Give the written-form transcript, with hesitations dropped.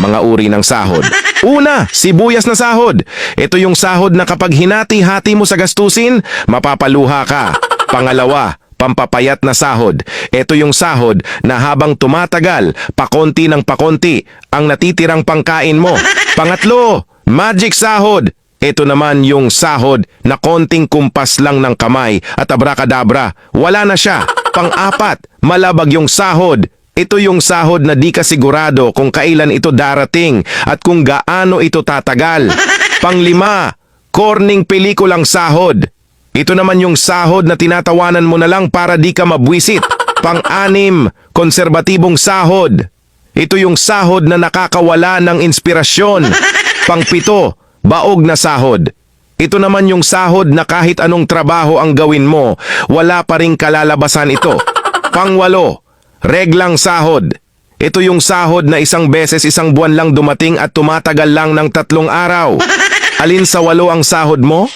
mga uri ng sahod. Una, sibuyas na sahod. Ito yung sahod na kapag hinati-hati mo sa gastusin, mapapaluha ka. Pangalawa, pampapayat na sahod. Ito yung sahod na habang tumatagal, pakonti ng pakonti, ang natitirang pangkain mo. Pangatlo, magic sahod. Ito naman yung sahod na konting kumpas lang ng kamay at abracadabra, wala na siya. Pang-apat, malabag yung sahod. Ito yung sahod na di ka sigurado kung kailan ito darating at kung gaano ito tatagal. Panglima, corning pelikulang sahod. Ito naman yung sahod na tinatawanan mo na lang para di ka mabwisit. Pang-anim, konserbatibong sahod. Ito yung sahod na nakakawala ng inspirasyon. Pang-pito, baog na sahod. Ito naman yung sahod na kahit anong trabaho ang gawin mo, wala pa ring kalalabasan ito. Pang-walo, reglang sahod. Ito yung sahod na isang beses isang buwan lang dumating at tumatagal lang ng 3 araw. Alin sa 8 ang sahod mo?